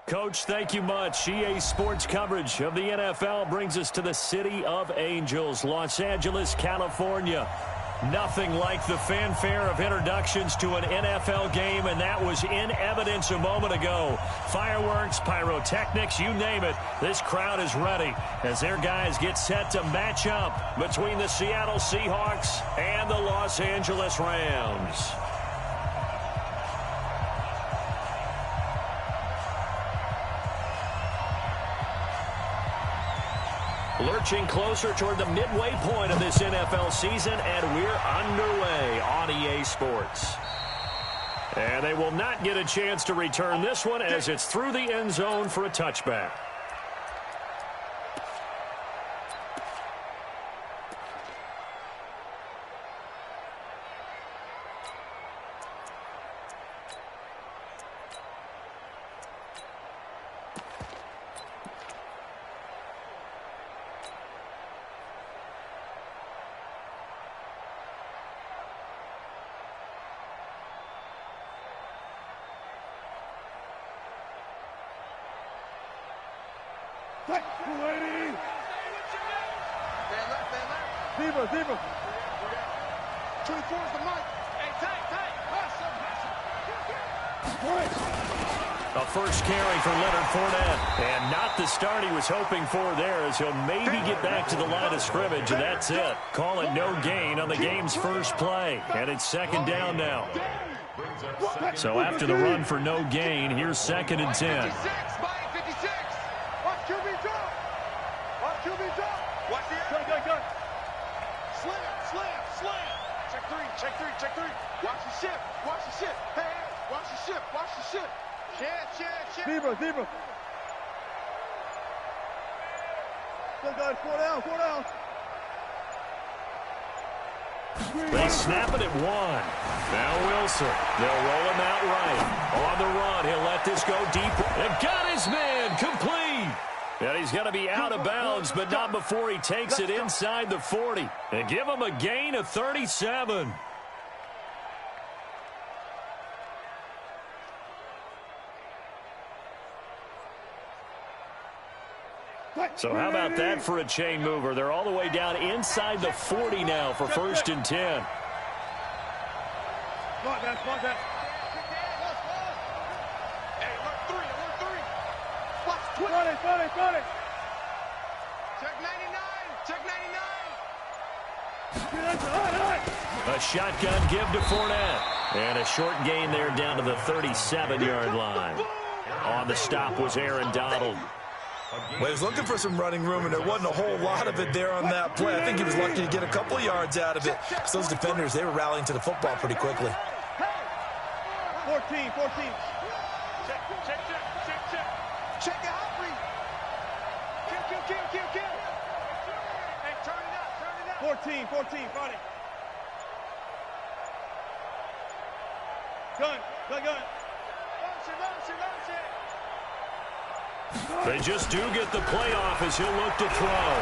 Coach, thank you much. EA Sports coverage of the NFL brings us to the City of Angels, Los Angeles, California. Nothing like the fanfare of introductions to an NFL game, and that was in evidence a moment ago. Fireworks, pyrotechnics, you name it. This crowd is ready as their guys get set to match up between the Seattle Seahawks and the Los Angeles Rams. Lurching closer toward the midway point of this NFL season, and we're underway on EA Sports. And they will not get a chance to return this one as it's through the end zone for a touchback. Zebra. 24 is the mic. Hey, tight. A first carry for Leonard Fournette. And not the start he was hoping for there, as he'll maybe get back to the line of scrimmage, and that's it. Call it no gain on the game's first play. And it's second down now. So after the run for no gain, here's 2nd and 10. Watch QB drop. Watch the go. Slam. Check three. Watch the ship. Hey, watch the ship. Shit. Zebra. Still got 4 down. They snap it at 1. Now Wilson. They'll roll him out right. On the run, he'll let this go deep. And got his man complete. And he's going to be out of bounds, but not before he takes it inside the 40. And give him a gain of 37. So how about that for a chain mover? They're all the way down inside the 40 now for 1st and 10. Come on, guys. Hey, alert three. Watch 20. Check 99. A shotgun give to Fournette. And a short gain there down to the 37-yard line. On the stop was Aaron Donald. Well, he was looking for some running room, and there wasn't a whole lot of it there on that play. I think he was lucky to get a couple of yards out of it. Because those defenders, they were rallying to the football pretty quickly. 14. Check the hot read. Kill. Hey, turn it up. 14, Friday. Gun. Launch it. They just do get the playoff as he'll look to throw.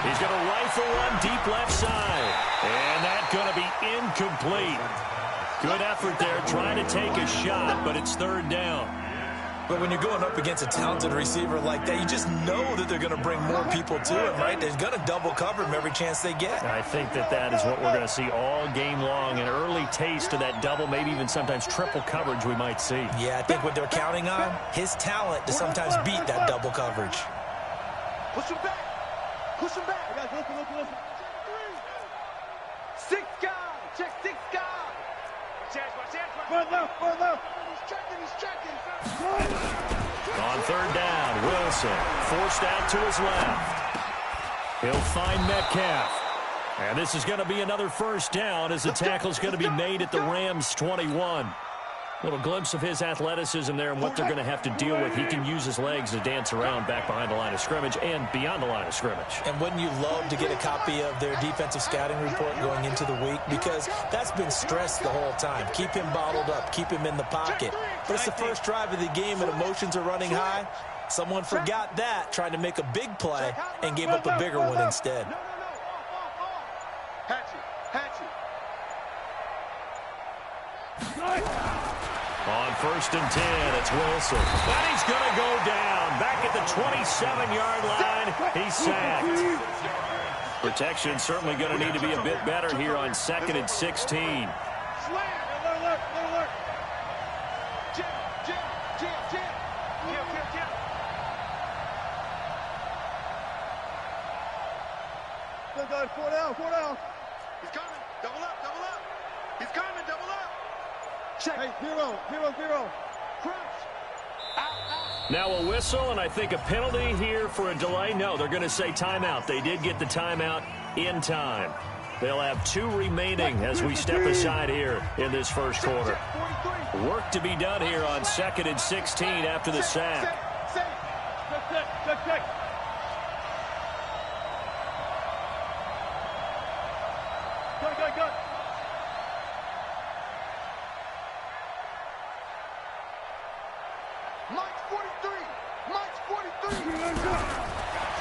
He's going to rifle one deep left side. And that's going to be incomplete. Good effort there trying to take a shot, but it's 3rd down. But when you're going up against a talented receiver like that, you just know that they're going to bring more people to him, right? They're going to double cover him every chance they get. I think that is what we're going to see all game long. An early taste of that double, maybe even sometimes triple coverage we might see. Yeah, I think what they're counting on, his talent to sometimes beat that double coverage. Push him back. Guys, listen. 6 guys. Check 6 guys. Run left. He's checking. On 3rd down, Wilson forced out to his left. He'll find Metcalf. And this is going to be another 1st down as the tackle's going to be made at the Rams' 21. Little glimpse of his athleticism there and what they're going to have to deal with. He can use his legs to dance around back behind the line of scrimmage and beyond the line of scrimmage. And wouldn't you love to get a copy of their defensive scouting report going into the week? Because that's been stressed the whole time. Keep him bottled up. Keep him in the pocket. But it's the first drive of the game and emotions are running high. Someone forgot that, trying to make a big play, and gave up a bigger one instead. On 1st and 10, it's Wilson. And he's going to go down. Back at the 27-yard line, he's sacked. Protection certainly going to need to be a bit better here on 2nd and 16. Four down. He's coming. Double up. He's coming. Double up. Check. Hey, zero. Crouch. Out. Now a whistle, and I think a penalty here for a delay. No, they're going to say timeout. They did get the timeout in time. They'll have 2 remaining as we step aside here in this first quarter. Work to be done here on 2nd and 16 after the sack. Check. Go. Mike's 43.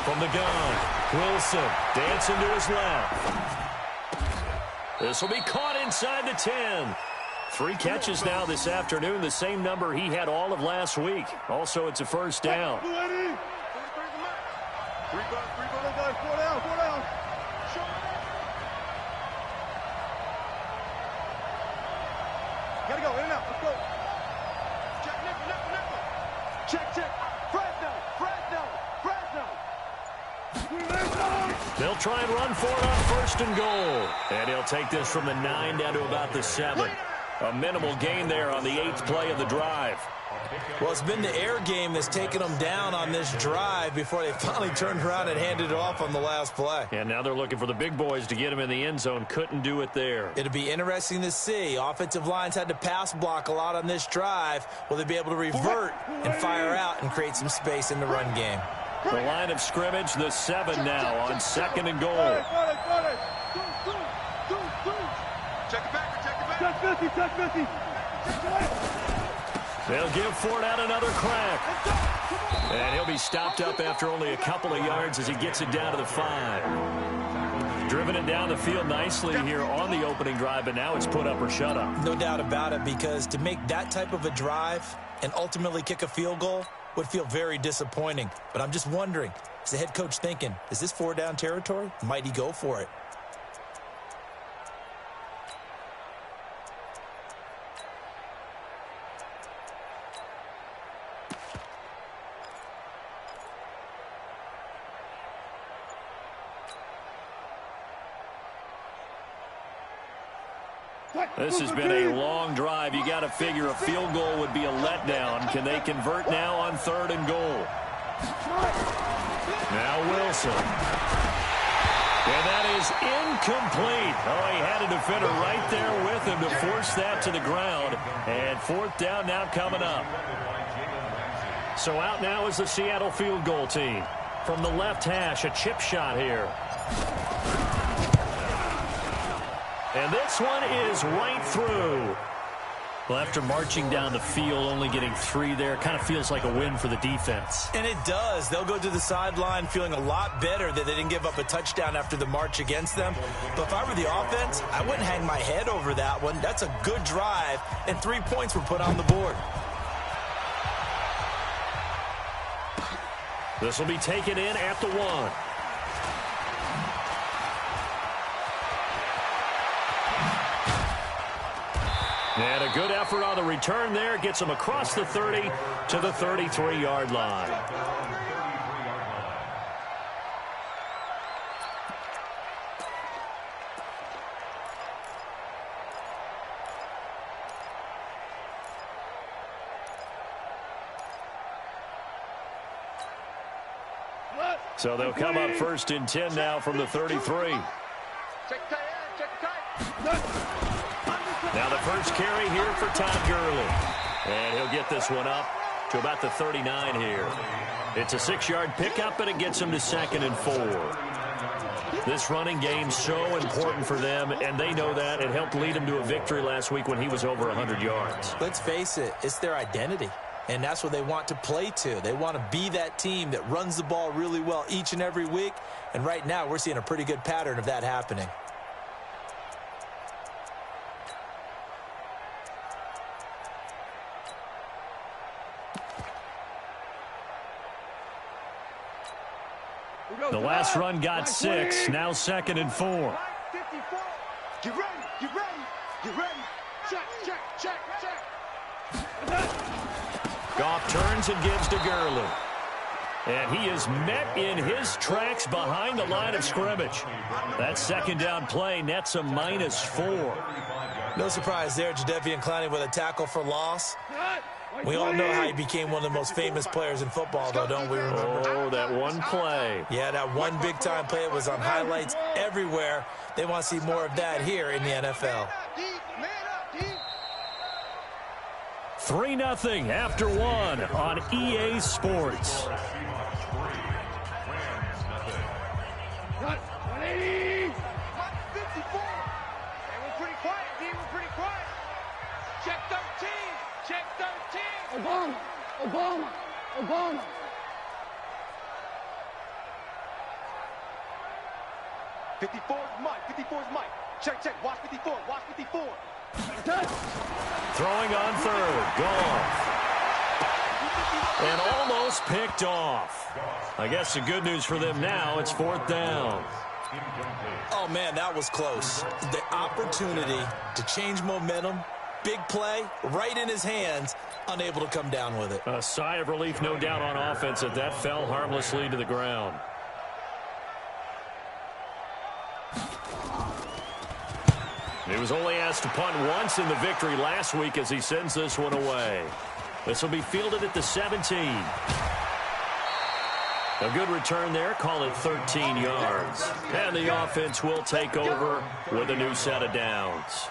From the gun, Wilson dancing to his left. This will be caught inside the 10. 3 catches now this afternoon, the same number he had all of last week. Also, it's a first down. 3 bucks. 4 down. Gotta go, in and out, let's go. Check, nickel. Check. Fresno. They'll try and run for it on 1st and goal. And he'll take this from the 9 down to about the 7. A minimal gain there on the 8th play of the drive. Well, it's been the air game that's taken them down on this drive before they finally turned around and handed it off on the last play. And now they're looking for the big boys to get him in the end zone. Couldn't do it there. It'll be interesting to see. Offensive lines had to pass block a lot on this drive. Will they be able to revert and fire out and create some space in the run game? The line of scrimmage, the 7 now on 2nd and goal. Check it back. Check 50. They'll give Ford out another crack. And he'll be stopped up after only a couple of yards as he gets it down to the 5. Driven it down the field nicely here on the opening drive, but now it's put up or shut up. No doubt about it, because to make that type of a drive and ultimately kick a field goal would feel very disappointing. But I'm just wondering, is the head coach thinking, is this 4-down territory? Might he go for it? This has been a long drive. You got to figure a field goal would be a letdown. Can they convert now on 3rd and goal? Now Wilson. And that is incomplete. Oh, he had a defender right there with him to force that to the ground. And 4th down now coming up. So out now is the Seattle field goal team. From the left hash, a chip shot here. And this one is right through. Well, after marching down the field, only getting 3 there, kind of feels like a win for the defense. And it does. They'll go to the sideline feeling a lot better that they didn't give up a touchdown after the march against them. But if I were the offense, I wouldn't hang my head over that one. That's a good drive, and 3 points were put on the board. This will be taken in at the 1. And a good effort on the return there. Gets him across the 30 to the 33-yard line. So they'll come up 1st and 10 now from the 33. Now the first carry here for Todd Gurley. And he'll get this one up to about the 39 here. It's a 6-yard pickup, but it gets him to 2nd and 4. This running game's so important for them, and they know that. It helped lead him to a victory last week when he was over 100 yards. Let's face it, it's their identity. And that's what they want to play to. They want to be that team that runs the ball really well each and every week. And right now, we're seeing a pretty good pattern of that happening. The last run got 6. Now 2nd and 4. 54. Get ready. Get ready. Get ready. Check, check, check, check. Goff turns and gives to Gurley. And he is met in his tracks behind the line of scrimmage. That 2nd down play nets a -4. No surprise there, Jadeveon Clowney with a tackle for loss. We all know how he became one of the most famous players in football, though, don't we remember? Oh, that one play. Yeah, that one big-time play. It was on highlights everywhere. They want to see more of that here in the NFL. 3-0 after 1 on EA Sports. Check 13. Check 13. Obama. 54 is Mike. 54 is Mike. Check, check. Watch 54. Watch 54. Throwing on 3rd. Goff. And almost picked off. I guess the good news for them now, it's 4th down. Oh, man, that was close. The opportunity to change momentum, big play, right in his hands, unable to come down with it. A sigh of relief, no doubt, on offense that that fell harmlessly to the ground. He was only asked to punt once in the victory last week as he sends this one away. This will be fielded at the 17. A good return there, call it 13 yards. And the offense will take over with a new set of downs.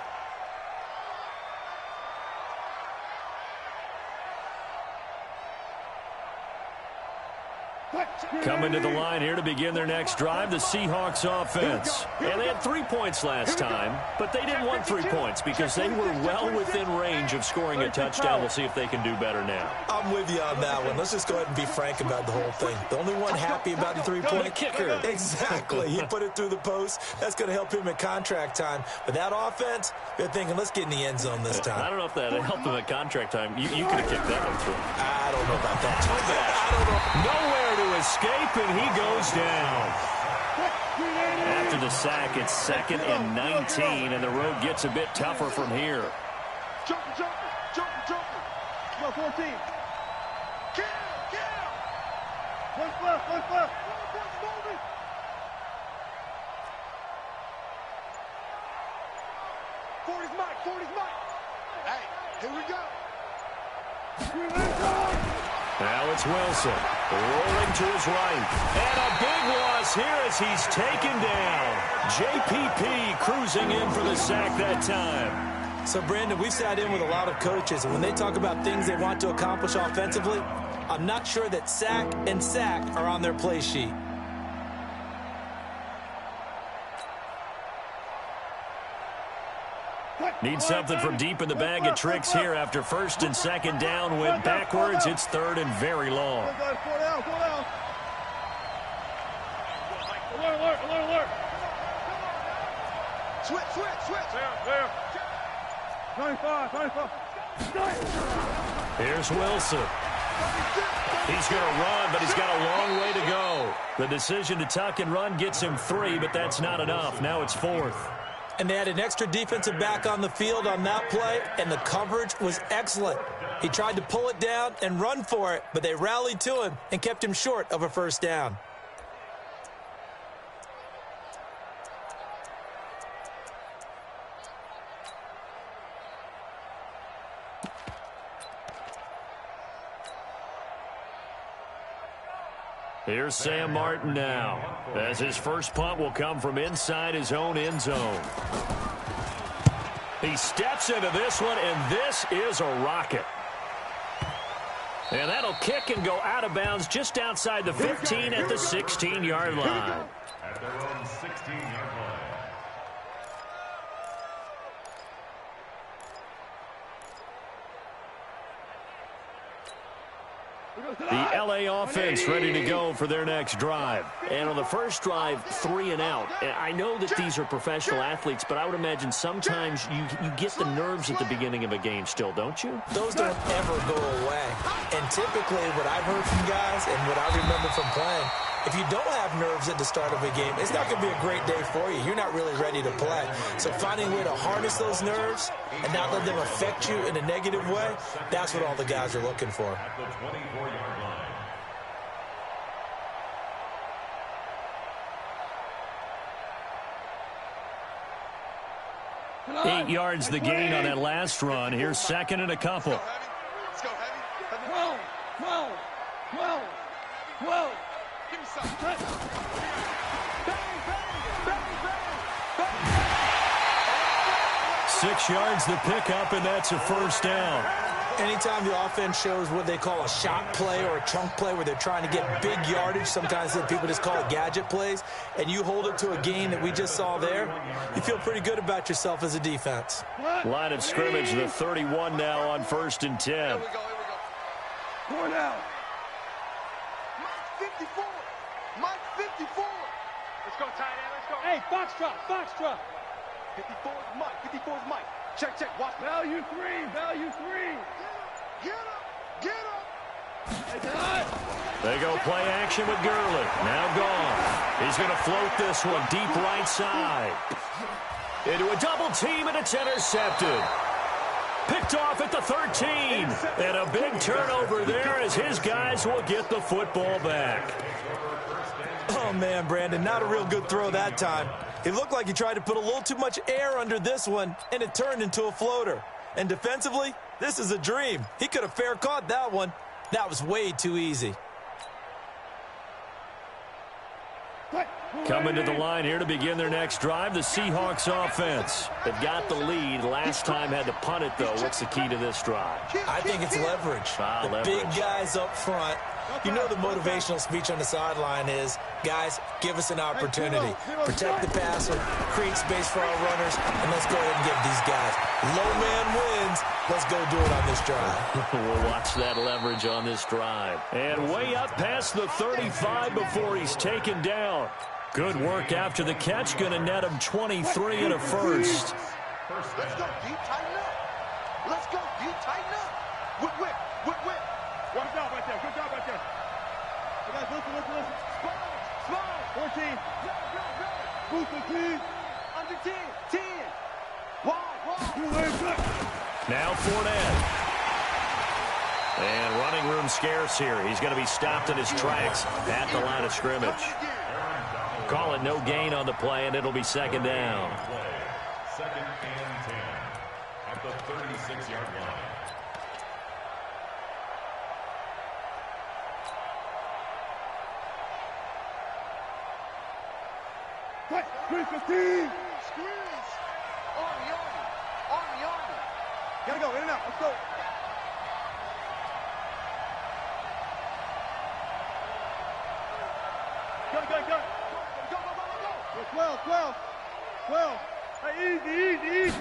Coming to the line here to begin their next drive, the Seahawks offense. And they had 3 points last time, but they didn't want 3 points because they were well within range of scoring a touchdown. We'll see if they can do better now. I'm with you on that one. Let's just go ahead and be frank about the whole thing. The only one happy about the 3-point kicker. Exactly. He put it through the post. That's going to help him at contract time. But that offense, they're thinking, let's get in the end zone this time. I don't know if that helped him at contract time. You could have kicked that one through. I don't know about that. I don't know. Nowhere to escape, and he goes down. After the sack, it's 2nd and 19, and the road gets a bit tougher from here. Jumper. Go 14. Kill. One left. 40's Mike. Hey, here we go. Now it's Wilson, rolling to his right. And a big loss here as he's taken down. JPP cruising in for the sack that time. So, Brandon, we've sat in with a lot of coaches, and when they talk about things they want to accomplish offensively, I'm not sure that sack and sack are on their play sheet. Need something from deep in the bag of tricks here after 1st and 2nd down. Went backwards. It's 3rd and very long. Alert. Switch. There. 95. Here's Wilson. He's going to run, but he's got a long way to go. The decision to tuck and run gets him 3, but that's not enough. Now it's 4th. And they had an extra defensive back on the field on that play, and the coverage was excellent. He tried to pull it down and run for it, but they rallied to him and kept him short of a 1st down. Here's Sam Martin now, as his first punt will come from inside his own end zone. He steps into this one, and this is a rocket. And that'll kick and go out of bounds just outside the 15 at the 16-yard line. At their own 16-yard line. The LA offense ready to go for their next drive. And on the first drive, 3 and out. I know that these are professional athletes, but I would imagine sometimes you get the nerves at the beginning of a game still, don't you? Those don't ever go away. And typically what I've heard from guys and what I remember from playing, if you don't have nerves at the start of a game, it's not going to be a great day for you. You're not really ready to play. So finding a way to harness those nerves and not let them affect you in a negative way, that's what all the guys are looking for. At the 24-yard line. 8 yards the gain on that last run. Here's second and a couple. Let's go, heavy. 12. Give me some. Bang, bang. 6 yards the pickup, and that's a first down. Anytime the offense shows what they call a shot play or a chunk play where they're trying to get big yardage, sometimes people just call it gadget plays, and you hold it to a gain that we just saw there, you feel pretty good about yourself as a defense. Line of scrimmage, the 31 now on 1st and 10. Here we go. 4 down. Mike 54. Let's go, tight end. Let's go. Hey, Foxtrot. 54 is Mike. Check. Watch. Value 3. Get up. They go play action with Gurley. Now gone. He's going to float this one deep right side. Into a double team, and it's intercepted. Picked off at the 13. And a big turnover there as his guys will get the football back. Oh, man, Brandon, not a real good throw that time. It looked like he tried to put a little too much air under this one, and it turned into a floater. And defensively, this is a dream. He could have fair caught that one. That was way too easy. Coming to the line here to begin their next drive, the Seahawks offense. They've got the lead. Last time had to punt it, though. What's the key to this drive? I think it's leverage. The big guys up front. You know the motivational speech on the sideline is, guys, give us an opportunity. Protect the passer, create space for our runners, and let's go ahead and give these guys. Low man wins. Let's go do it on this drive. We'll watch that leverage on this drive. And way up past the 35 before he's taken down. Good work after the catch. Going to net him 23 and a first. Let's go, D. Tighten up. Whip. Good job right there. You guys, listen. Small. 14. Boost the team. Under 10. Wide. Now Fournette. And running room scarce here. He's going to be stopped in his tracks at the line of scrimmage. Call it no gain on the play, and it'll be second down. Second and 10 at the 36-yard line. Squeeze. Army. Gotta go, in and out. Let's go. Go. 12. Hey, easy.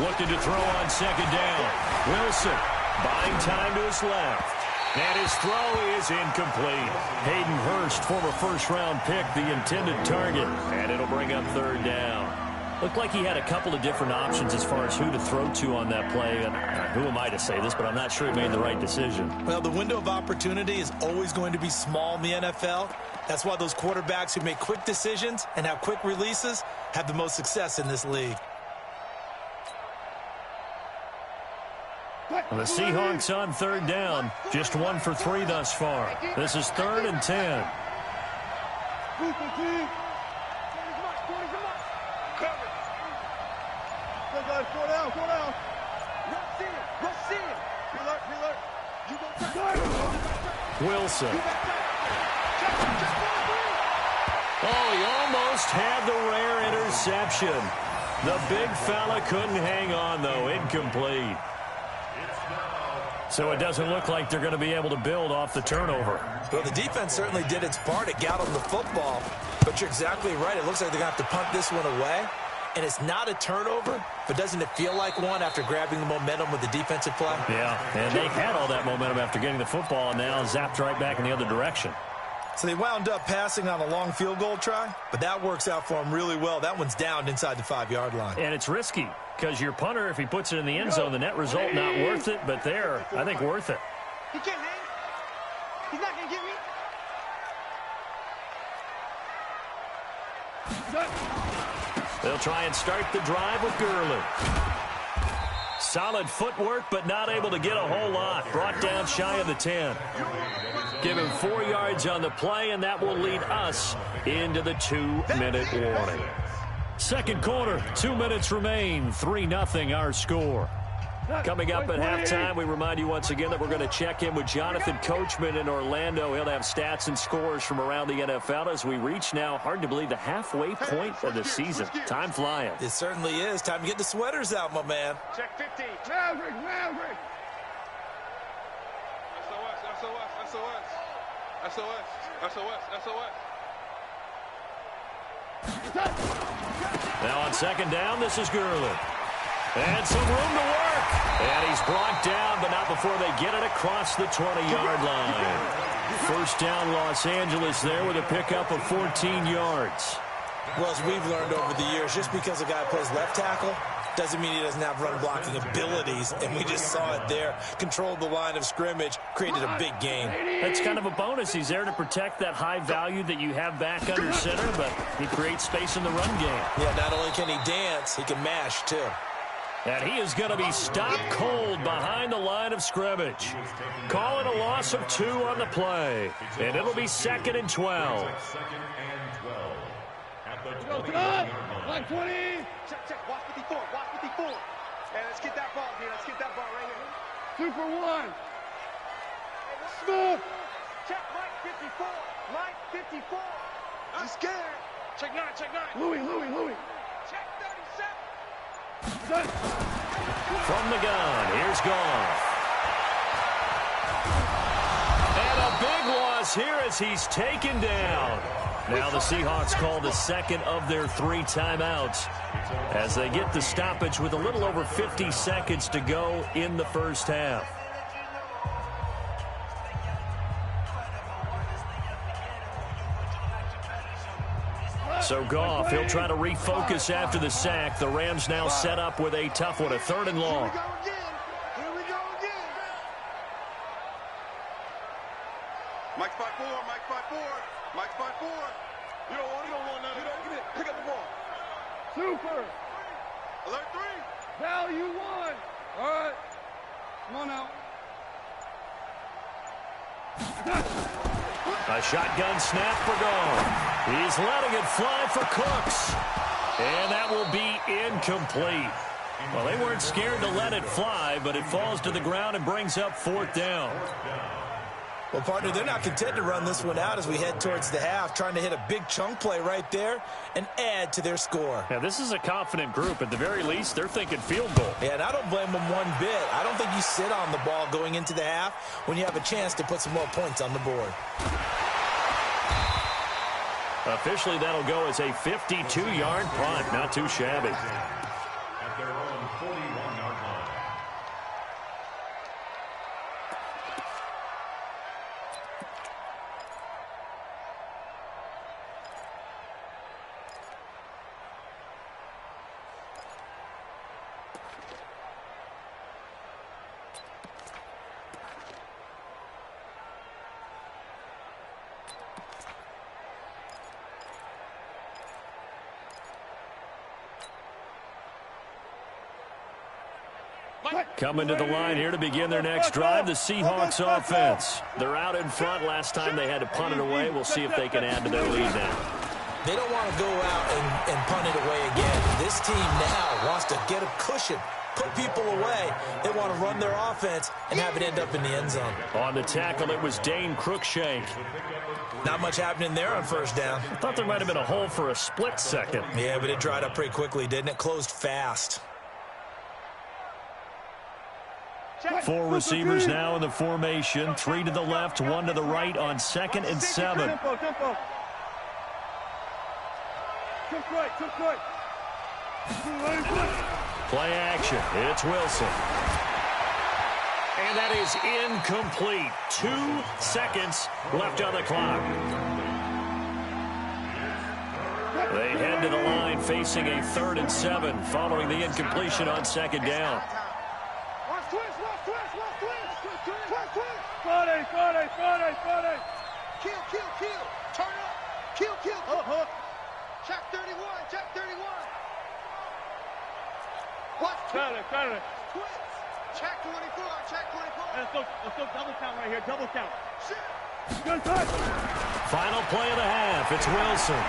Looking to throw on second down. Wilson buying time to his left. And his throw is incomplete. Hayden Hurst, former first-round pick, the intended target. And it'll bring up third down. Looked like he had a couple of different options as far as who to throw to on that play. And who am I to say this, but I'm not sure he made the right decision. Well, the window of opportunity is always going to be small in the NFL. That's why those quarterbacks who make quick decisions and have quick releases have the most success in this league. The Seahawks on third down. Just 1 for 3 thus far. This is 3rd and 10. Go down. Rush in. Wilson. Oh, he almost had the rare interception. The big fella couldn't hang on, though. Incomplete. So it doesn't look like they're going to be able to build off the turnover. Well, the defense certainly did its part. It got them the football. But you're exactly right. It looks like they're going to have to punt this one away. and it's not a turnover, but doesn't it feel like one after grabbing the momentum with the defensive play? Yeah, and they had all that momentum after getting the football, and now zapped right back in the other direction. So they wound up passing on a long field goal try, but that works out for them really well. That one's down inside the 5-yard line. And it's risky because your punter, if he puts it in the end zone, the net result not worth it, but there, I think worth it. He can't hang. He's not going to get me. They'll try and start the drive with Gurley. Solid footwork, but not able to get a whole lot. Brought down shy of the 10. Give him 4 yards on the play, and that will lead us into the 2-minute warning. Second quarter, 2 minutes remain. 3-0 our score. Coming up at halftime, we remind you once again that we're going to check in with Jonathan Coachman in Orlando. He'll have stats and scores from around the NFL as we reach now, hard to believe, the halfway point of the season. Time flying. It certainly is. Time to get the sweaters out, my man. Check 50. Maverick. SOS. Now on second down, this is Gurley. And some room to work. And he's brought down, but not before they get it across the 20-yard line. First down, Los Angeles there with a pickup of 14 yards. Well, as we've learned over the years, just because a guy plays left tackle doesn't mean he doesn't have run-blocking abilities, and we just saw it there. Controlled the line of scrimmage, created a big gain. That's kind of a bonus. He's there to protect that high value that you have back under center, but he creates space in the run game. Yeah, not only can he dance, he can mash, too. And he is going to be stopped cold behind the line of scrimmage. Call it a loss of 2 on the play. And it'll be 2nd and 12. Line 20. Check. Watch 54. Hey, let's get that ball here. Let's get that ball right here. 2 for 1. Smith. Check Mike 54. Mike 54. I'm scared. Check 9. Louis. Check 37. From the gun, here's Goff. And a big loss here as he's taken down. Now the Seahawks call the second of their 3 timeouts as they get the stoppage with a little over 50 seconds to go in the first half. So Goff, he'll try to refocus after the sack. The Rams now set up with a tough one, a 3rd and long. Here we go again. Mike's 5-4. You don't want none of that. Get it. Pick up the ball. Super. Alert 3. Value 1. All right. Come on now. A shotgun snap for Goff. He's letting it fly for Cooks. And that will be incomplete. Well, they weren't scared to let it fly, but it falls to the ground and brings up 4th down. Well, partner, they're not content to run this one out as we head towards the half, trying to hit a big chunk play right there and add to their score. Now, this is a confident group. At the very least, they're thinking field goal. Yeah, and I don't blame them one bit. I don't think you sit on the ball going into the half when you have a chance to put some more points on the board. Officially, that'll go as a 52-yard punt. Not too shabby. At their own 41-yard line. Coming to the line here to begin their next drive, the Seahawks offense. They're out in front. Last time they had to punt it away. We'll see if they can add to their lead now. They don't want to go out and punt it away again. This team now wants to get a cushion, put people away. They want to run their offense and have it end up in the end zone. On the tackle, it was Dane Cruikshank. Not much happening there on first down. I thought there might have been a hole for a split second. Yeah, but it dried up pretty quickly, didn't it? Closed fast. 4 receivers now in the formation. 3 to the left, 1 to the right on 2nd and 7. Tempo. Took right. Play action. It's Wilson. And that is incomplete. 2 seconds left on the clock. They head to the line facing a 3rd and 7 following the incompletion on 2nd down. Kill. Turn up. Kill. Check 31. Watch. Got it. Twist. Check 24. Let's go double count right here. Double count. Shit. Good touch. Final play of the half. It's Wilson.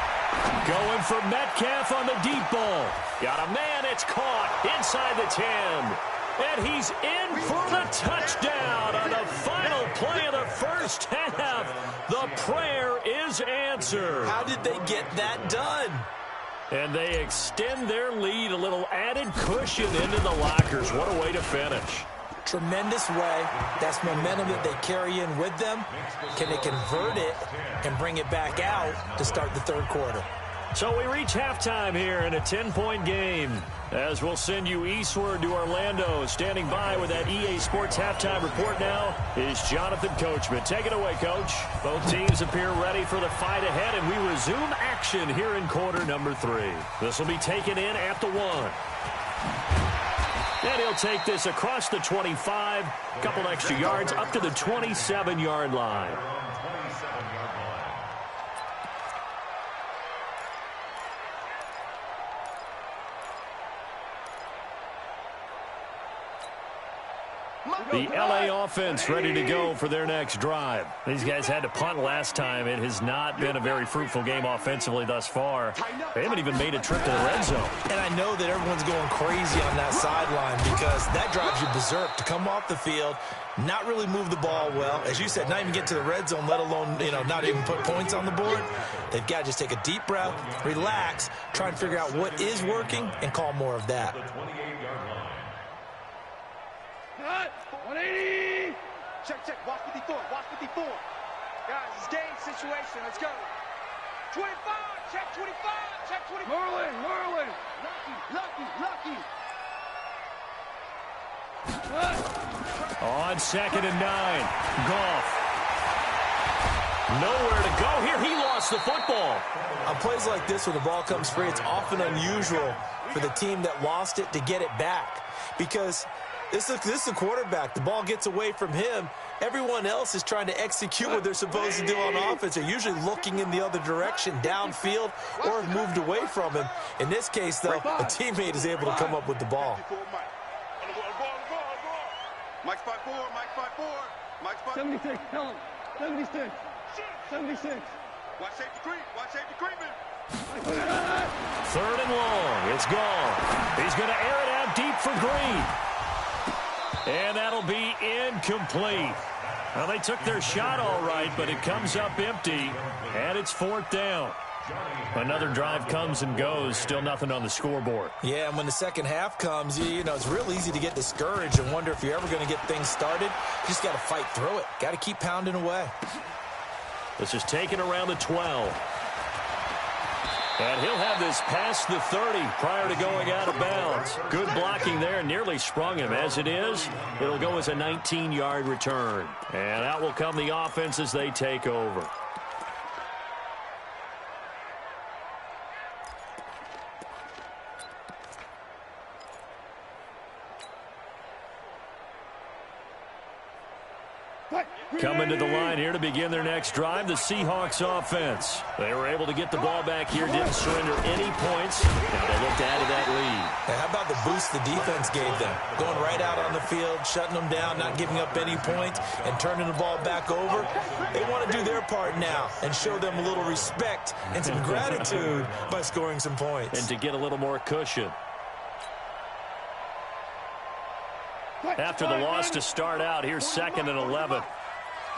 Going for Metcalf on the deep ball. Got a man. It's caught inside the 10. And he's in for the touchdown on the final play of the first half. The prayer is answered. How did they get that done? And they extend their lead, a little added cushion into the lockers. What a way to finish. Tremendous way. That's momentum that they carry in with them. Can they convert it and bring it back out to start the 3rd quarter? So we reach halftime here in a 10-point game. As we'll send you eastward to Orlando. Standing by with that EA Sports halftime report now is Jonathan Coachman. Take it away, Coach. Both teams appear ready for the fight ahead, and we resume action here in quarter number 3. This will be taken in at the 1. And he'll take this across the 25, a couple extra yards, up to the 27-yard line. The LA offense ready to go for their next drive. These guys had to punt last time. It has not been a very fruitful game offensively thus far. They haven't even made a trip to the red zone. And I know that everyone's going crazy on that sideline because that drives you berserk to come off the field, not really move the ball well. As you said, not even get to the red zone, let alone, not even put points on the board. They've got to just take a deep breath, relax, try and figure out what is working, and call more of that. 180. Check. Watch 54. Guys, it's game situation. Let's go. 25. Check 25. Check 25. Merlin. Lucky. On 2nd and 9. Goff. Nowhere to go here. He lost the football. On plays like this where the ball comes free, it's often unusual for the team that lost it to get it back because this is a quarterback. The ball gets away from him. Everyone else is trying to execute what they're supposed to do on offense. They're usually looking in the other direction, downfield, or have moved away from him. In this case, though, a teammate is able to come up with the ball. Mike's 5-4. 76. Tell him. 76. Watch safety creeping. 3rd and long. It's gone. He's going to air it out deep for Green. And that'll be incomplete. Well, they took their shot all right, but it comes up empty, and it's 4th down. Another drive comes and goes, still nothing on the scoreboard. Yeah, and when the second half comes, it's real easy to get discouraged and wonder if you're ever going to get things started. You just got to fight through it. Got to keep pounding away. This is taken around the 12. And he'll have this past the 30 prior to going out of bounds. Good blocking there, nearly sprung him. As it is, it'll go as a 19-yard return. And out will come the offense as they take over. Coming to the line here to begin their next drive, the Seahawks offense. They were able to get the ball back here, didn't surrender any points. Now they look to add to that lead. Now, how about the boost the defense gave them? Going right out on the field, shutting them down, not giving up any points, and turning the ball back over. They want to do their part now and show them a little respect and some gratitude by scoring some points. And to get a little more cushion. After the loss to start out, here's 2nd and 11.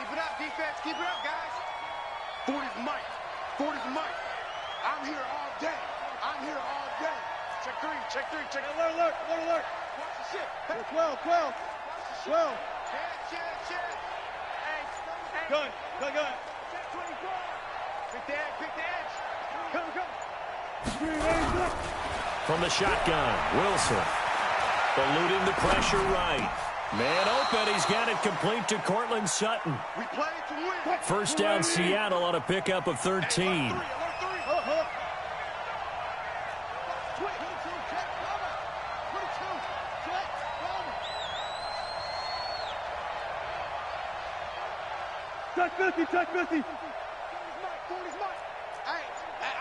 Keep it up, defense. Keep it up, guys. 40's Mike. I'm here all day. Check three. Alert. Watch the shit. Hey, 12. Shit. Hey. Gun. Check 24. Pick the edge. Come. Screen, raise up. From the shotgun, Wilson. Eluding the pressure right. Man open, he's got it complete to Cortland Sutton. We play to win. First down, Seattle on a pickup of 13. Check 50, check 50. 40's mark. Hey,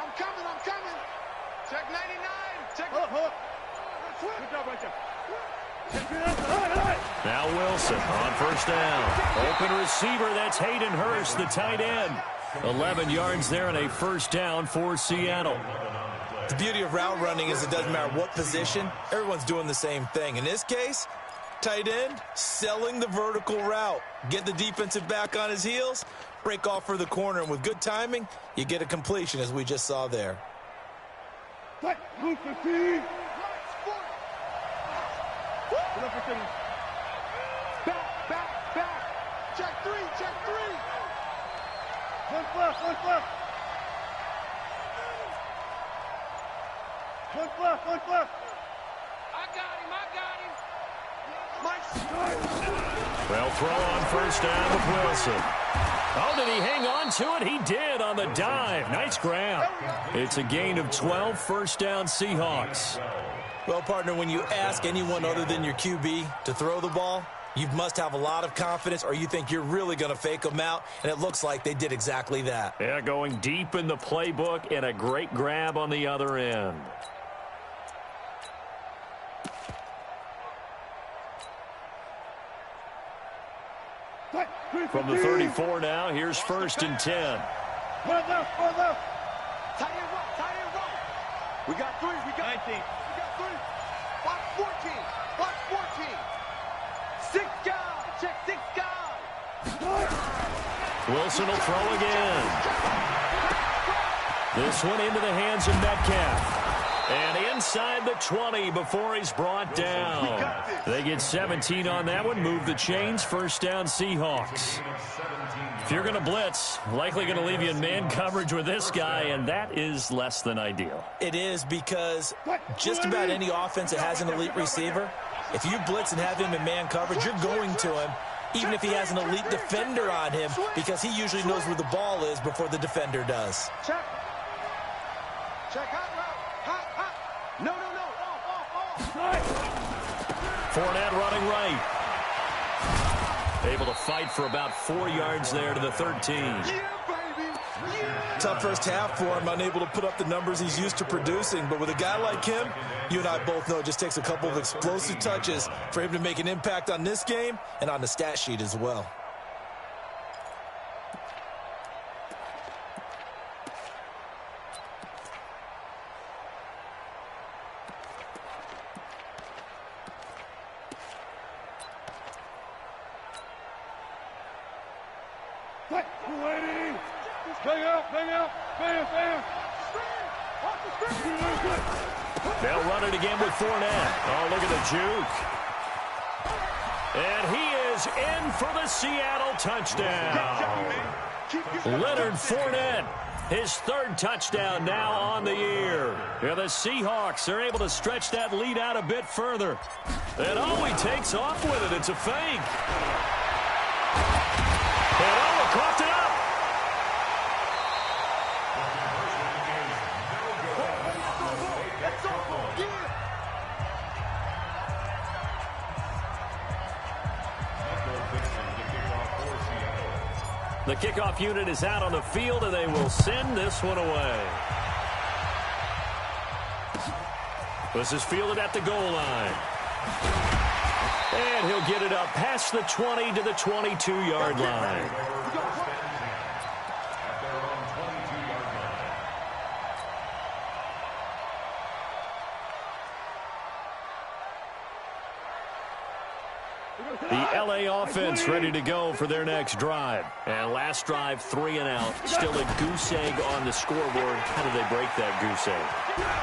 I'm coming. Check 99. Check. Good job right there. Now Wilson on first down. Open receiver, that's Hayden Hurst, the tight end. 11 yards there and a first down for Seattle. The beauty of route running is it doesn't matter what position, everyone's doing the same thing. In this case, tight end, selling the vertical route. Get the defensive back on his heels, break off for the corner, and with good timing, you get a completion as we just saw there. Move 15. Back. Check 3. One left. I got him. Well, throw on first down with Wilson. Oh, did he hang on to it? He did on the dive. Nice grab. It's a gain of 12, first down Seahawks. Well, partner, when you ask anyone other than your QB to throw the ball, you must have a lot of confidence or you think you're really going to fake them out, and it looks like they did exactly that. Yeah, going deep in the playbook and a great grab on the other end. From the 34 now, here's first and 10. One left. Tight end right. We got 3. We got 19. We got 3. Block 14. Block 14. 6 guys. Check 6 guys. Wilson will throw again. This one into the hands of Metcalf. And inside the 20 before he's brought down. They get 17 on that one. Move the chains. First down Seahawks. If you're going to blitz, likely going to leave you in man coverage with this guy, and that is less than ideal. It is because just about any offense that has an elite receiver, if you blitz and have him in man coverage, you're going to him, even if he has an elite defender on him, because he usually knows where the ball is before the defender does. Check hot route. Hot. No. Off. Fournette running right. Able to fight for about 4 yards there to the 13. Yeah, baby. Yeah. Tough first half for him, unable to put up the numbers he's used to producing. But with a guy like him, you and I both know it just takes a couple of explosive touches for him to make an impact on this game and on the stat sheet as well. Bam. They'll run it again with Fournette. Oh, look at the juke. And he is in for the Seattle touchdown. Leonard Fournette, his 3rd touchdown now on the year. Yeah, the Seahawks are able to stretch that lead out a bit further. And he takes off with it. It's a fake. And coughed it up. The kickoff unit is out on the field, and they will send this one away. This is fielded at the goal line. And he'll get it up past the 20 to the 22-yard line. The LA offense ready to go for their next drive. And last drive, 3 and out. Still a goose egg on the scoreboard. How do they break that goose egg?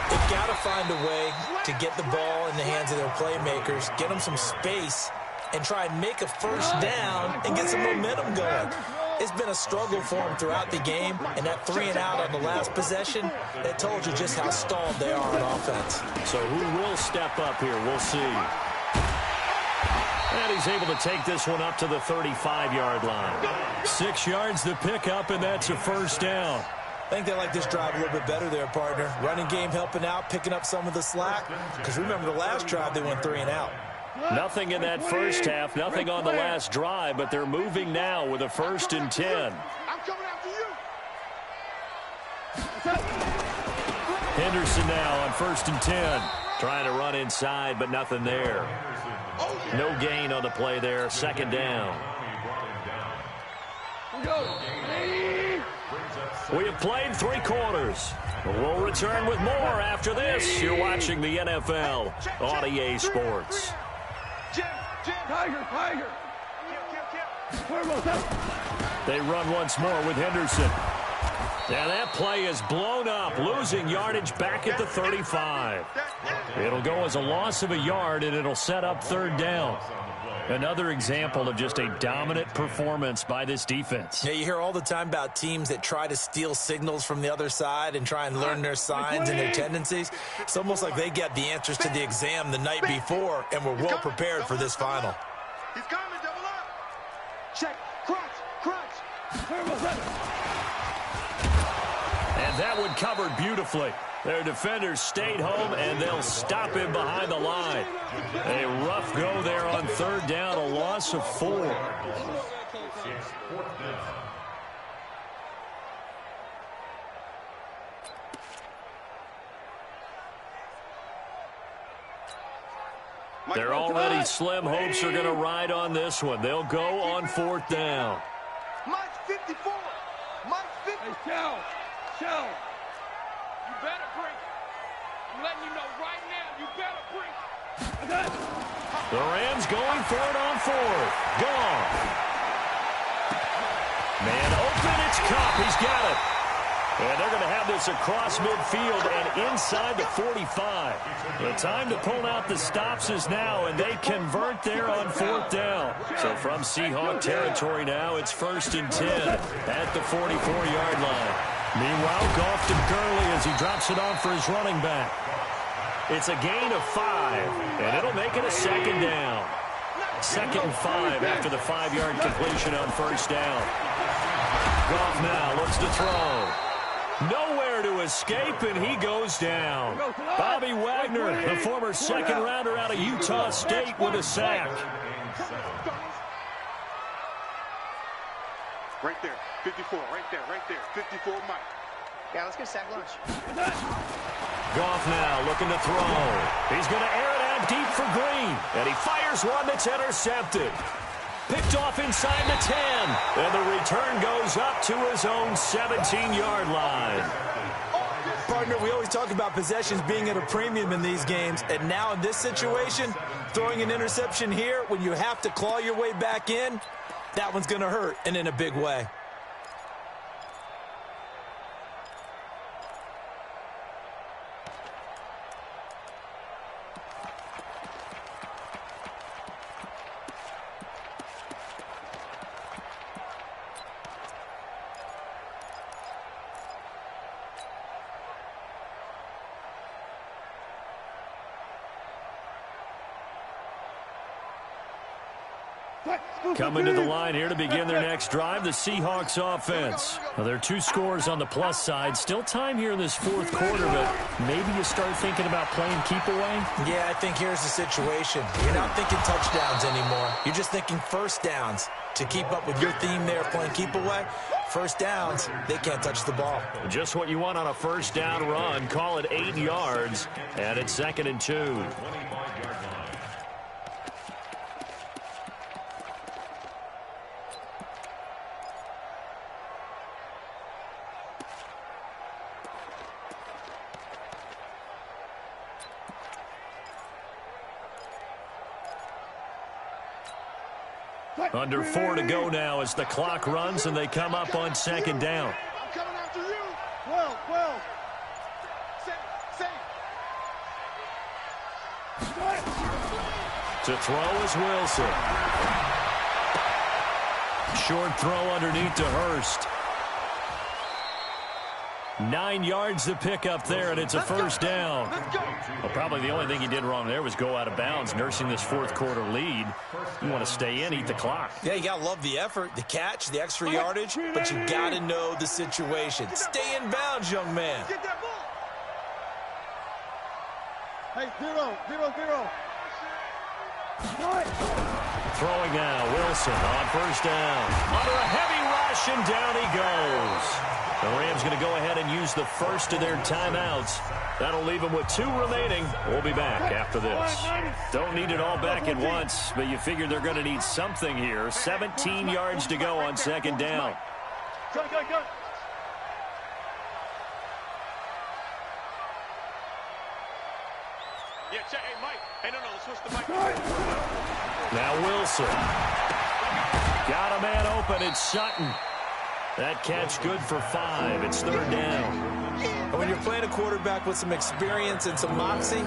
They've got to find a way to get the ball in the hands of their playmakers, get them some space, and try and make a first down and get some momentum going. It's been a struggle for him throughout the game, and that 3 and out on the last possession, that told you just how stalled they are on offense. So who will step up here? We'll see. And he's able to take this one up to the 35-yard line. 6 yards to pick up, and that's a first down. I think they like this drive a little bit better there, partner. Running game helping out, picking up some of the slack. Because remember, the last drive, they went 3 and out. Nothing in that first half, nothing on the last drive, but they're moving now with a 1st and 10. I'm coming after you. Henderson now on 1st and 10. Trying to run inside, but nothing there. No gain on the play there. 2nd down. We have played 3 quarters. We'll return with more after this. You're watching the NFL on EA Sports. Tiger. They run once more with Henderson. And that play is blown up, losing yardage back at the 35. It'll go as a loss of a yard, and it'll set up 3rd down. Another example of just a dominant performance by this defense. Yeah, you hear all the time about teams that try to steal signals from the other side and try and learn their signs and their tendencies. It's almost like they get the answers to the exam the night before and were well prepared for this final. He's coming, double up. Check, crunch. And that one covered beautifully. Their defenders stayed home, and they'll stop him behind the line. A rough go there on 3rd down, a loss of 4. They're already slim hopes are going to ride on this one. They'll go on 4th down. Mike 54. Mike 50. Hey, Shell. You better bring it. I'm letting you know right now, you better bring it. The Rams going for it on 4th. Gone. Man open, it's Cup. He's got it. And they're going to have this across midfield and inside the 45. The time to pull out the stops is now, and they convert there on 4th down. So from Seahawk territory now, it's 1st and 10 at the 44-yard line. Meanwhile, Goff to Gurley as he drops it off for his running back. It's a gain of 5, and it'll make it a 2nd down. 2nd and 5 after the 5-yard completion on 1st down. Goff now looks to throw. Nowhere to escape, and he goes down. Bobby Wagner, the former 2nd rounder out of Utah State, with a sack. Right there, 54, right there, 54 Mike. Yeah, let's get a sack lunch. Goff now looking to throw. He's going to air it out deep for Green, and he fires one that's intercepted. Picked off inside the 10, and the return goes up to his own 17-yard line. Partner, we always talk about possessions being at a premium in these games, and now in this situation, throwing an interception here when you have to claw your way back in, that one's going to hurt, and in a big way. Coming to the line here to begin their next drive, the Seahawks offense. Well, there are 2 scores on the plus side. Still time here in this 4th quarter, but maybe you start thinking about playing keep away? Yeah, I think here's the situation. You're not thinking touchdowns anymore. You're just thinking 1st downs. To keep up with your theme there of playing keep away, 1st downs, they can't touch the ball. Just what you want on a 1st down run. Call it 8 yards, and it's 2nd and 2. Under 4 to go now as the clock runs and they come up on 2nd down. I'm coming after you. 12. To throw is Wilson. Short throw underneath to Hurst. 9 yards to pick up there, and it's a first down. Well, probably the only thing he did wrong there was go out of bounds, nursing this fourth quarter lead. You want to stay in, eat the clock. Yeah, you got to love the effort, the catch, the extra yardage, but you got to know the situation. Stay in bounds, young man. Hey, zero. Throwing now, Wilson on first down. Under a heavy rush, and down he goes. The Rams going to go ahead and use the first of their timeouts. That'll leave them with 2 remaining. We'll be back after this. Don't need it all back at once, but you figure they're going to need something here. 17 yards to go on second down. Go. Yeah, check. Hey, Mike. Hey, no, let's switch the mic. Now Wilson. Got a man open. It's Sutton. That catch good for 5. It's third down. And when you're playing a quarterback with some experience and some moxie,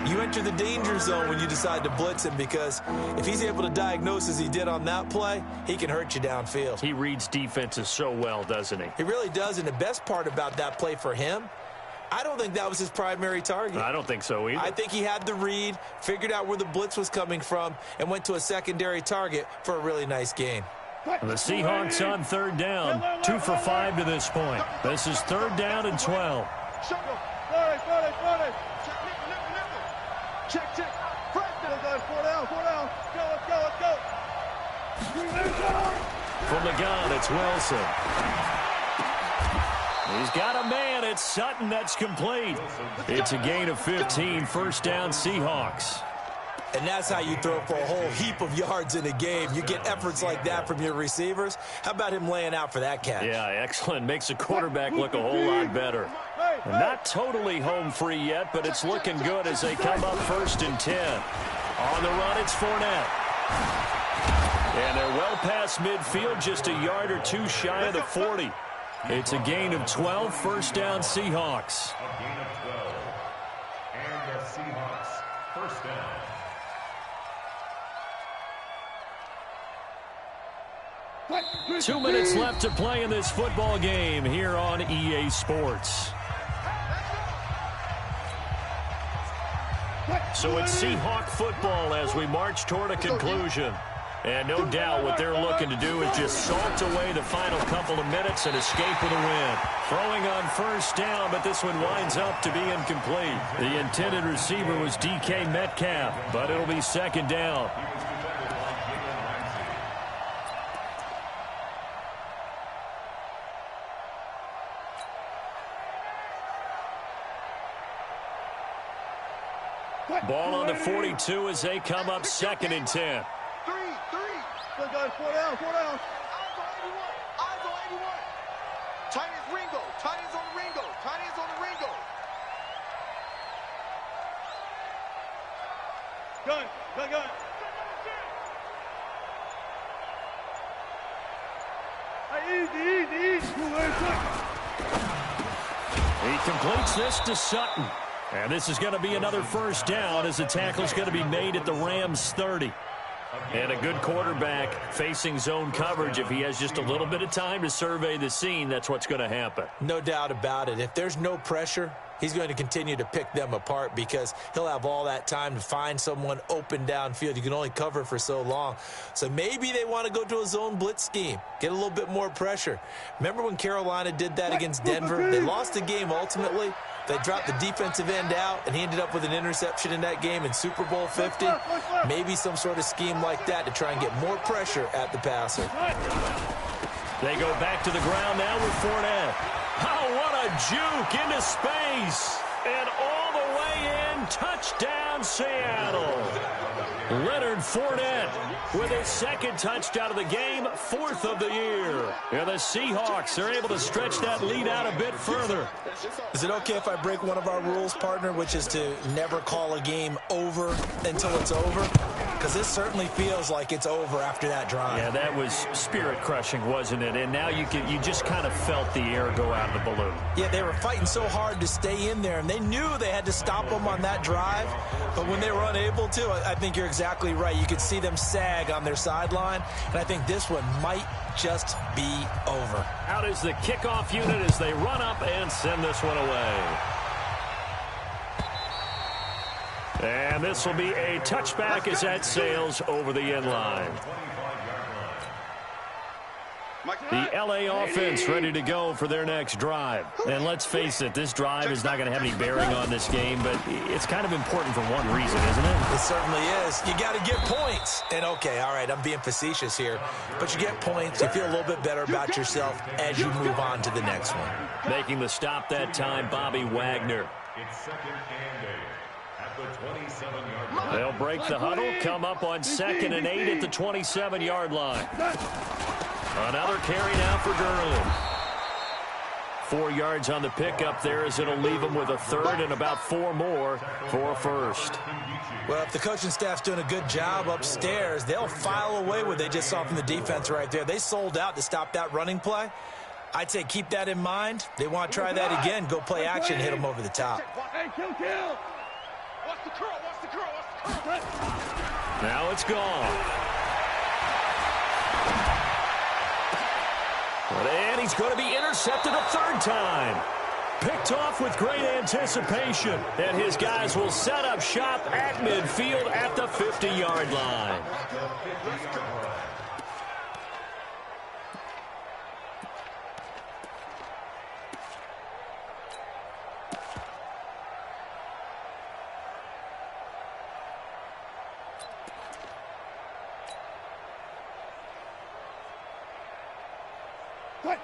you enter the danger zone when you decide to blitz him, because if he's able to diagnose as he did on that play, he can hurt you downfield. He reads defenses so well, doesn't he? He really does, and the best part about that play for him, I don't think that was his primary target. I don't think so either. I think he had the read, figured out where the blitz was coming from, and went to a secondary target for a really nice gain. The Seahawks on third down. 2 for 5 to this point. This is third down and 12. Check. Four down. Let's go. From the gun, it's Wilson. He's got a man. It's Sutton. That's complete. It's a gain of 15. First down, Seahawks. And that's how you throw for a whole heap of yards in a game. You get efforts like that from your receivers. How about him laying out for that catch? Yeah, excellent. Makes the quarterback look a whole lot better. Not totally home free yet, but it's looking good as they come up first and 10. On the run, it's Fournette. And they're well past midfield, just a yard or 2 shy of the 40. It's a gain of 12, first down, Seahawks. A gain of 12. And the Seahawks, first down. 2 minutes left to play in this football game here on EA Sports. So it's Seahawk football as we march toward a conclusion. And no doubt what they're looking to do is just salt away the final couple of minutes and escape with a win. Throwing on first down, but this one winds up to be incomplete. The intended receiver was DK Metcalf, but it'll be second down. Ball on the 42 as they come up second and 10. Three. Good guys, four down. Eyes on 81. Tight ends Ringo. Tight ends on the Ringo. Gun. Hey, easy. He completes this to Sutton. And this is going to be another first down as the tackle's going to be made at the Rams' 30. And a good quarterback facing zone coverage. If he has just a little bit of time to survey the scene, that's what's going to happen. No doubt about it. If there's no pressure, he's going to continue to pick them apart because he'll have all that time to find someone open downfield. You can only cover for so long. So maybe they want to go to a zone blitz scheme, get a little bit more pressure. Remember when Carolina did that against Denver? They lost the game ultimately. They dropped the defensive end out, and he ended up with an interception in that game in Super Bowl 50. Maybe some sort of scheme like that to try and get more pressure at the passer. They go back to the ground now with Fournette. Oh, what a juke into space. And all the way in, touchdown Seattle. Leonard Fournette with his second touchdown of the game, fourth of the year. And the Seahawks are able to stretch that lead out a bit further. Is it okay if I break one of our rules, partner, which is to never call a game over until it's over? Because this certainly feels like it's over after that drive. Yeah, that was spirit-crushing, wasn't it? And now you just kind of felt the air go out of the balloon. Yeah, they were fighting so hard to stay in there, and they knew they had to stop them on that that drive, but when they were unable to, I think you're exactly right. You could see them sag on their sideline, and I think this one might just be over. Out is the kickoff unit as they run up and send this one away. And this will be a touchback as that sails over the end line. The LA offense ready to go for their next drive. And let's face it, this drive is not going to have any bearing on this game, but it's kind of important for one reason, isn't it? It certainly is. You got to get points. And, okay, all right, I'm being facetious here, but you get points, you feel a little bit better about yourself as you move on to the next one. Making the stop that time, Bobby Wagner. It's 2nd and 8 at the 27-yard line. They'll break the huddle, come up on 2nd and 8 at the 27-yard line. Another carry now for Gurley. 4 yards on the pickup there as it'll leave them with a third and about 4 more for a first. Well, if the coaching staff's doing a good job upstairs, they'll file away what they just saw from the defense right there. They sold out to stop that running play. I'd say keep that in mind. They want to try that again. Go play action, hit them over the top. Hey, kill. Watch the curl, watch the curl, watch the curl. Now it's gone. And he's going to be intercepted a third time. Picked off with great anticipation. And his guys will set up shop at midfield at the 50-yard line.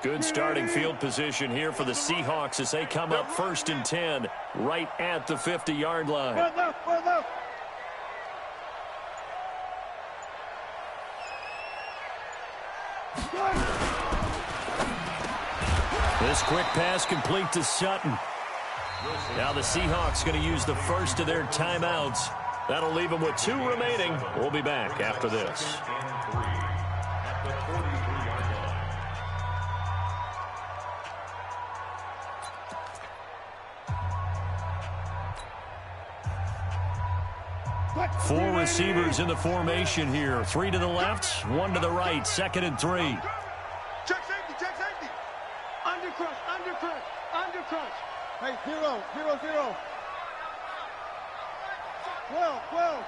Good starting field position here for the Seahawks as they come up 1st and 10 right at the 50-yard line. This quick pass complete to Sutton. Now the Seahawks going to use the first of their timeouts. That'll leave them with 2 remaining. We'll be back after this. Four receivers in the formation here. 3 to the left, 1 to the right. 2nd and 3. Check safety. Undercrush. Hey, 0. 12.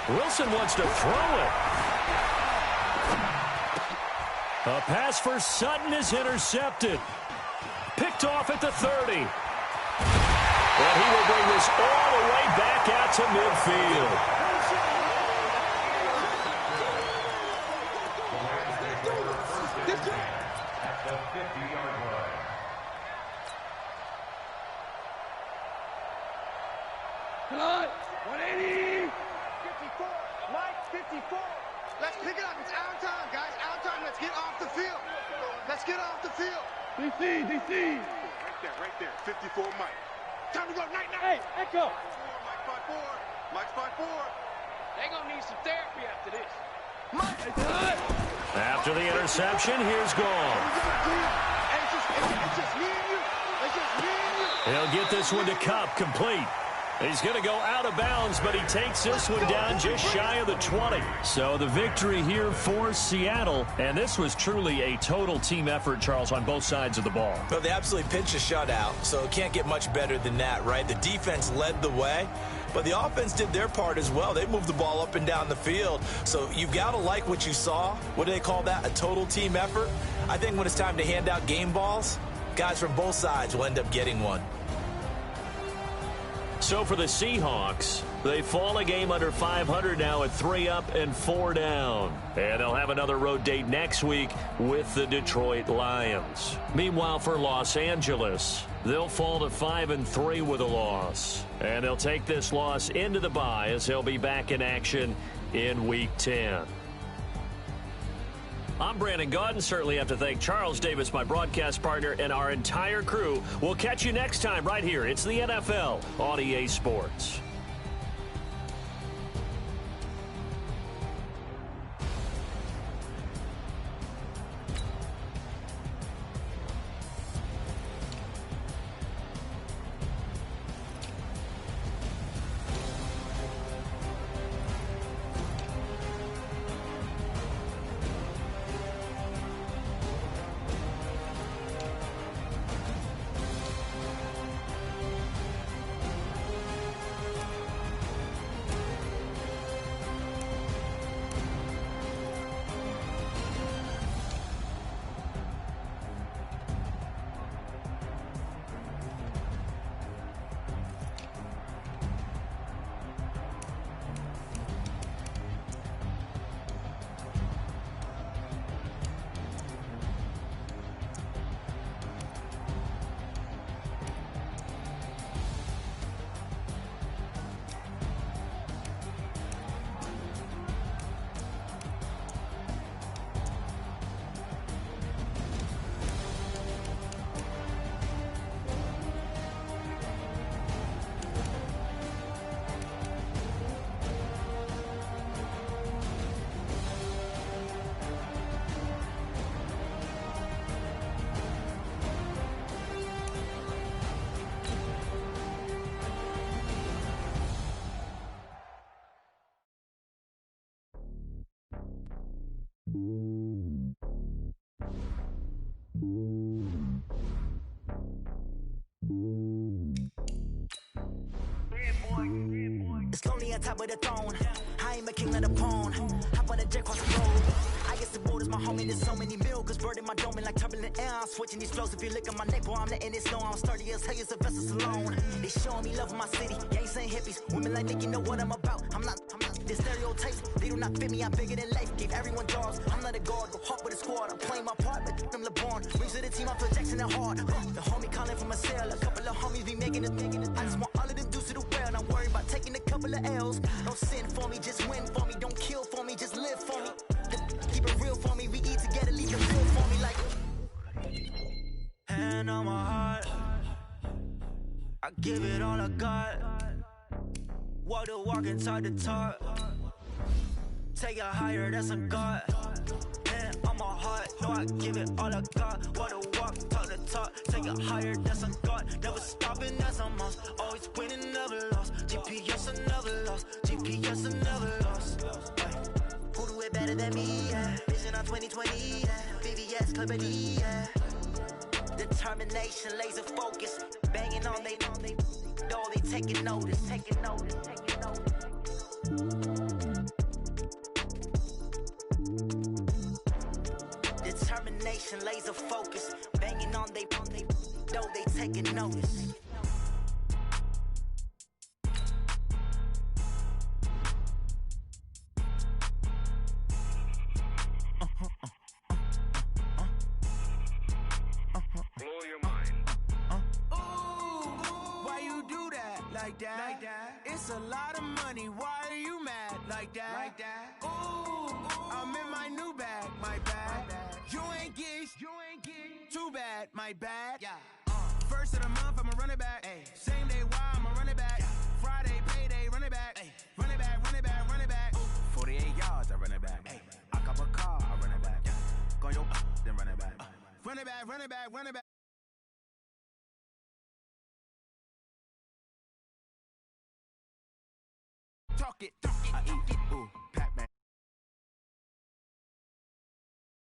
Wilson wants to throw it. A pass for Sutton is intercepted. Picked off at the 30. And he will bring this all the way back out to midfield. At the 50-yard line. Cut. 180. 54. Mike, 54. Let's pick it up. It's our time, guys. Our time. Let's get off the field. DC. Right there. 54, Mike. Time to go. Night. Hey, Echo. Mike's 5-4. They're going to need some therapy after this. After the interception, here's gone. It's just me and you. He'll get this one to Cup, complete. He's going to go out of bounds, but he takes this one down just shy of the 20. So the victory here for Seattle, and this was truly a total team effort, Charles, on both sides of the ball. Well, they absolutely pinched a shutout, so it can't get much better than that, right? The defense led the way, but the offense did their part as well. They moved the ball up and down the field, so you've got to like what you saw. What do they call that? A total team effort? I think when it's time to hand out game balls, guys from both sides will end up getting one. So for the Seahawks, they fall a game under 500 now at 3 up and 4 down. And they'll have another road date next week with the Detroit Lions. Meanwhile, for Los Angeles, they'll fall to 5-3 with a loss. And they'll take this loss into the bye as they'll be back in action in Week 10. I'm Brandon Gaudin. Certainly have to thank Charles Davis, my broadcast partner, and our entire crew. We'll catch you next time right here. It's the NFL on EA Sports. It's lonely on top of the throne. I am a king of the pawn. Hop on a jet cross the road. I guess the borders my homie. There's so many milkers bird in my dome like turbulent air. I'm switching these flows. If you look at my neck, boy, I'm letting it snow. I'm sturdy as hell as a vessel alone. They showing me love in my city. Gangs ain't hippies. Women like Nick, you know what I'm about. I'm not. The stereotypes, they do not fit me. I'm bigger than life. Gave everyone jobs. I'm not a guard. Go hard with a squad. I'm playing my part, but them LeBron. Rings to the team. I feel Jackson and hard. The homie calling from a cell. A couple of homies be making it. I just want all of them dudes to do well. Not worry about taking a couple of L's. Don't sin for me, just win for me. Don't kill for me, just live for me. Keep it real for me. We eat together, leave it real for me like. Hand on my heart, I give it all I got. Walk the walk and talk the talk. Take it higher, that's a God. Hand on my heart, no, I give it all I got. Walk the walk, talk the talk. Take it higher, that's a God. Never stopping, that's a must. Always winning, never lost. GPS, I never lost. GPS, I never lost. Who do it better than me? Yeah. Vision on 2020. Yeah. VVS, Clippity. Yeah. Determination, laser focus. Banging on they know they taking notice. Taking notice. Taking notice. Determination, laser focus. Banging on they know they taking notice. Like that. It's a lot of money. Why are you mad like that? Ooh, I'm in my new bag, my bad. You ain't get too bad, my bad. Yeah. First of the month, I'ma run it back. Ay. Same day, why I'ma run it back. Yeah. Friday, payday, run it back. Ay. Run it back, run it back, run it back. Ooh. 48 yards, I run it back. Ay. I cop a car, I run it back. Yeah. Go yo, then run it back. Run it back, run it back, run it back. Talk it. I eat